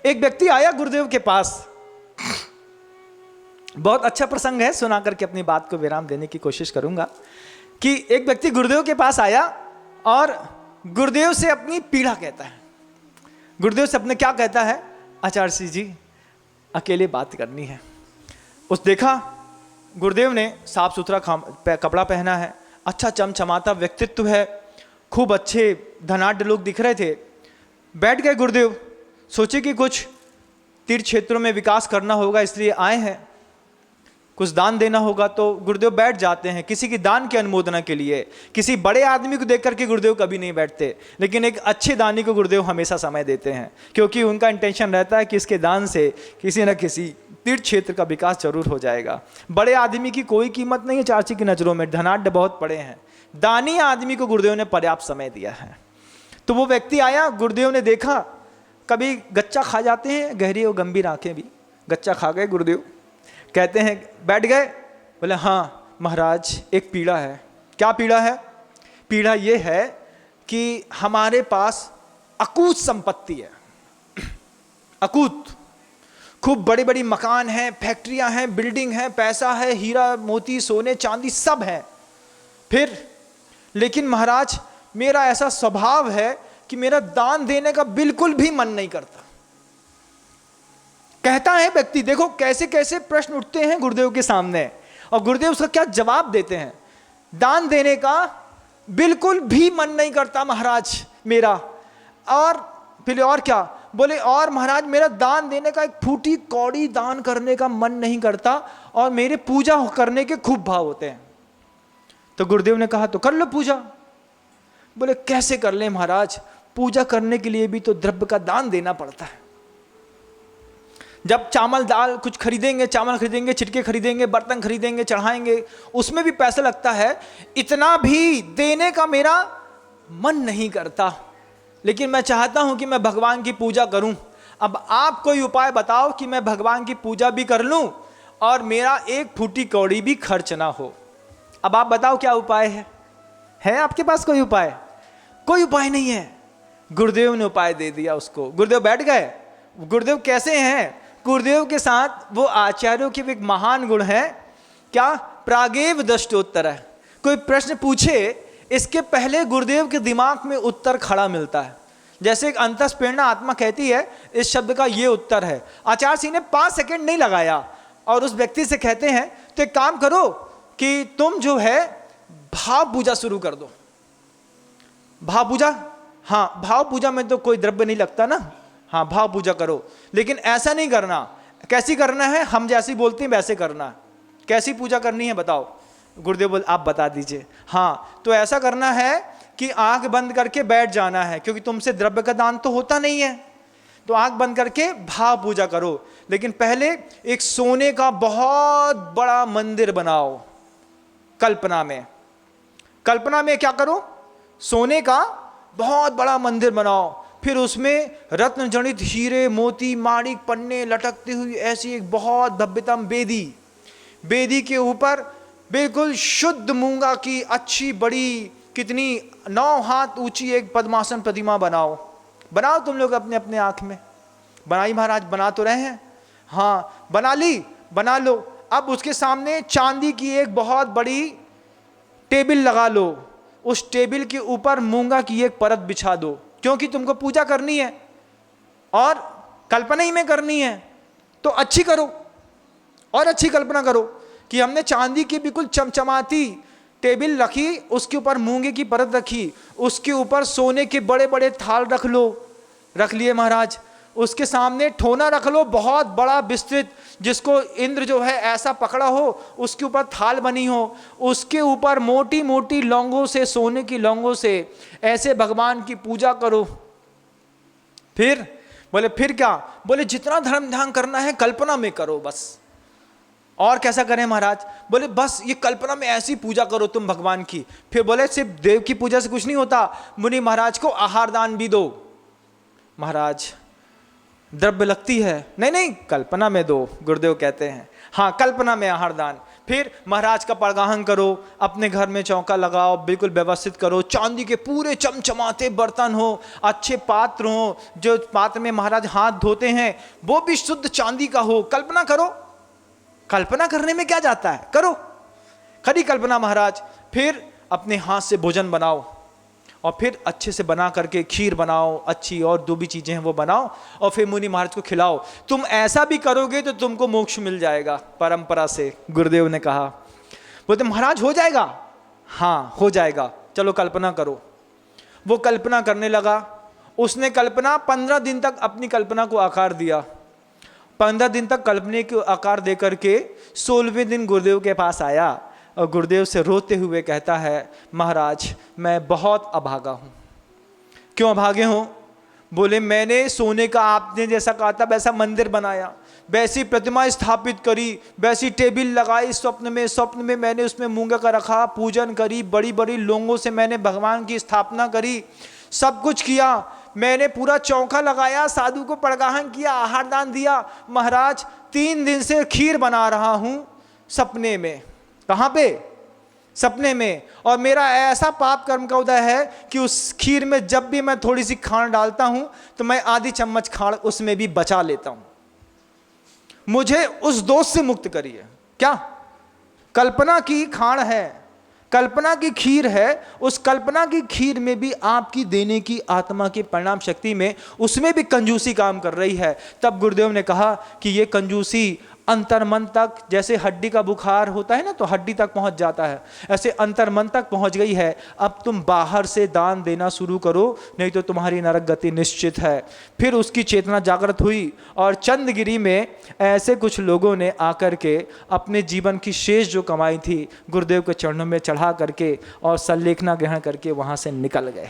एक व्यक्ति आया गुरुदेव के पास, बहुत अच्छा प्रसंग है, सुना करके अपनी बात को विराम देने की कोशिश करूंगा। कि एक व्यक्ति गुरुदेव के पास आया और गुरुदेव से अपनी पीड़ा कहता है। गुरुदेव से अपने क्या कहता है, आचार्य जी अकेले बात करनी है। उस देखा गुरुदेव ने साफ सुथरा कपड़ा पहना है, अच्छा चमचमाता व्यक्तित्व है, खूब अच्छे धनाढ्य लोग दिख रहे थे। बैठ गए गुरुदेव, सोचे कि कुछ तीर्थ क्षेत्रों में विकास करना होगा इसलिए आए हैं, कुछ दान देना होगा, तो गुरुदेव बैठ जाते हैं किसी की दान की अनुमोदना के लिए। किसी बड़े आदमी को देख करके गुरुदेव कभी नहीं बैठते, लेकिन एक अच्छे दानी को गुरुदेव हमेशा समय देते हैं, क्योंकि उनका इंटेंशन रहता है कि इसके दान से किसी न किसी तीर्थ क्षेत्र का विकास जरूर हो जाएगा। बड़े आदमी की कोई कीमत नहीं है चाची की नज़रों में, धनाढ्य बहुत बड़े हैं, दानी आदमी को गुरुदेव ने पर्याप्त समय दिया है। तो वो व्यक्ति आया, गुरुदेव ने देखा, कभी गच्चा खा जाते हैं गहरी और गंभीर आंखें भी, गच्चा खा गए गुरुदेव, कहते हैं बैठ गए, बोले हाँ महाराज एक पीड़ा है। क्या पीड़ा है? पीड़ा ये है कि हमारे पास अकूत संपत्ति है, अकूत, खूब बड़ी बड़ी मकान हैं, फैक्ट्रियां हैं, बिल्डिंग हैं, पैसा है, हीरा मोती सोने चांदी सब है, फिर लेकिन महाराज मेरा ऐसा स्वभाव है कि मेरा दान देने का बिल्कुल भी मन नहीं करता। कहता है व्यक्ति, देखो कैसे कैसे प्रश्न उठते हैं गुरुदेव के सामने, और गुरुदेव उसका क्या जवाब देते हैं। दान देने का बिल्कुल भी मन नहीं करता महाराज मेरा, और फिर और क्या बोले, और महाराज मेरा दान देने का एक फूटी कौड़ी दान करने का मन नहीं करता, और मेरे पूजा करने के खूब भाव होते हैं। तो गुरुदेव ने कहा तो कर लो पूजा। बोले कैसे कर ले महाराज, पूजा करने के लिए भी तो द्रव्य का दान देना पड़ता है। जब चावल दाल कुछ खरीदेंगे, चावल खरीदेंगे, छिटके खरीदेंगे, बर्तन खरीदेंगे, चढ़ाएंगे, उसमें भी पैसा लगता है, इतना भी देने का मेरा मन नहीं करता, लेकिन मैं चाहता हूं कि मैं भगवान की पूजा करूं। अब आप कोई उपाय बताओ कि मैं भगवान की पूजा भी कर लूं और मेरा एक फूटी कौड़ी भी खर्च ना हो। अब आप बताओ क्या उपाय है आपके पास कोई उपाय? कोई उपाय नहीं है। गुरुदेव ने उपाय दे दिया उसको। गुरुदेव बैठ गए। गुरुदेव कैसे हैं? गुरुदेव के साथ वो आचार्यों के एक महान गुण है, क्या? प्रागेव दृष्टोत्तर है। कोई प्रश्न पूछे इसके पहले गुरुदेव के दिमाग में उत्तर खड़ा मिलता है। जैसे एक अंतस्प्रेरणा आत्मा कहती है इस शब्द का ये उत्तर है। आचार्य सिंह ने 5 सेकंड नहीं लगाया और उस व्यक्ति से कहते हैं तो एक काम करो कि तुम जो है भाव पूजा शुरू कर दो। भाव पूजा? हाँ, भाव पूजा में तो कोई द्रव्य नहीं लगता ना। हाँ, भाव पूजा करो, लेकिन ऐसा नहीं करना। कैसी करना है? हम जैसी बोलते हैं वैसे करना। कैसी पूजा करनी है बताओ? गुरुदेव बोल आप बता दीजिए। हाँ, तो ऐसा करना है कि आंख बंद करके बैठ जाना है, क्योंकि तुमसे द्रव्य का दान तो होता नहीं है, तो आंख बंद करके भाव पूजा करो। लेकिन पहले एक सोने का बहुत बड़ा मंदिर बनाओ। कल्पना में क्या करो? सोने का बहुत बड़ा मंदिर बनाओ, फिर उसमें रत्न जड़ित हीरे मोती माणिक पन्ने लटकती हुई ऐसी एक बहुत भव्यतम बेदी के ऊपर बिल्कुल शुद्ध मूंगा की अच्छी बड़ी कितनी 9 हाथ ऊंची एक पद्मासन प्रतिमा बनाओ तुम लोग अपने अपने आंख में। बनाई महाराज? बना तो रहे हैं। हाँ, बना ली, बना लो। अब उसके सामने चांदी की एक बहुत बड़ी टेबल लगा लो, उस टेबल के ऊपर मूंगा की एक परत बिछा दो, क्योंकि तुमको पूजा करनी है और कल्पना ही में करनी है, तो अच्छी करो और अच्छी कल्पना करो कि हमने चांदी की बिल्कुल चमचमाती टेबल रखी, उसके ऊपर मूंगे की परत रखी, उसके ऊपर सोने के बड़े बड़े थाल रख लिए महाराज। उसके सामने ठोना रख लो बहुत बड़ा विस्तृत, जिसको इंद्र जो है ऐसा पकड़ा हो, उसके ऊपर थाल बनी हो, उसके ऊपर मोटी मोटी लौंगों से, सोने की लौंगों से ऐसे भगवान की पूजा करो। फिर बोले फिर क्या? बोले जितना धर्म ध्यान करना है कल्पना में करो बस। और कैसा करें महाराज? बोले बस ये कल्पना में ऐसी पूजा करो तुम भगवान की। फिर बोले सिर्फ देव की पूजा से कुछ नहीं होता, मुनि महाराज को आहार दान भी दो। महाराज द्रव्य लगती है। नहीं, कल्पना में दो, गुरुदेव कहते हैं। हाँ, कल्पना में आहार दान। फिर महाराज का परगाहन करो, अपने घर में चौका लगाओ, बिल्कुल व्यवस्थित करो, चांदी के पूरे चमचमाते बर्तन हो, अच्छे पात्र हो, जो पात्र में महाराज हाथ धोते हैं वो भी शुद्ध चांदी का हो। कल्पना करो, कल्पना करने में क्या जाता है, करो खरी कल्पना महाराज। फिर अपने हाथ से भोजन बनाओ और फिर अच्छे से बना करके खीर बनाओ, अच्छी और जो भी चीजें हैं वो बनाओ और फिर मुनि महाराज को खिलाओ। तुम ऐसा भी करोगे तो तुमको मोक्ष मिल जाएगा परंपरा से, गुरुदेव ने कहा। बोलते महाराज हो जाएगा? हाँ हो जाएगा, चलो कल्पना करो। वो कल्पना करने लगा। उसने कल्पना 15 दिन तक अपनी कल्पना को आकार दिया। 15 दिन तक कल्पना को आकार दे करके 16वें दिन गुरुदेव के पास आया और गुरुदेव से रोते हुए कहता है, महाराज मैं बहुत अभागा हूँ। क्यों अभागे हूँ? बोले मैंने सोने का आपने जैसा कहा था वैसा मंदिर बनाया, वैसी प्रतिमा स्थापित करी, वैसी टेबल लगाई स्वप्न में मैंने उसमें मूंगा का रखा, पूजन करी, बड़ी बड़ी लोगों से मैंने भगवान की स्थापना करी, सब कुछ किया। मैंने पूरा चौका लगाया, साधु को परगाहन किया, आहार दान दिया। महाराज 3 दिन से खीर बना रहा हूँ सपने में। कहाँ पे? सपने में। और मेरा ऐसा पाप कर्म का उदय है कि उस खीर में जब भी मैं थोड़ी सी खांड डालता हूं तो मैं आधी चम्मच खांड उसमें भी बचा लेता हूं। मुझे उस दोष से मुक्त करिए। क्या? कल्पना की खांड है, कल्पना की खीर है, उस कल्पना की खीर में भी आपकी देने की आत्मा की परिणाम शक्ति में उसमें भी कंजूसी काम कर रही है। तब गुरुदेव ने कहा कि ये कंजूसी अंतर्मन तक, जैसे हड्डी का बुखार होता है ना तो हड्डी तक पहुंच जाता है, ऐसे अंतर्मन तक पहुंच गई है। अब तुम बाहर से दान देना शुरू करो, नहीं तो तुम्हारी नरक गति निश्चित है। फिर उसकी चेतना जागृत हुई और चंदगिरी में ऐसे कुछ लोगों ने आकर के अपने जीवन की शेष जो कमाई थी गुरुदेव के चरणों में चढ़ा करके और संलेखना ग्रहण करके वहां से निकल गए।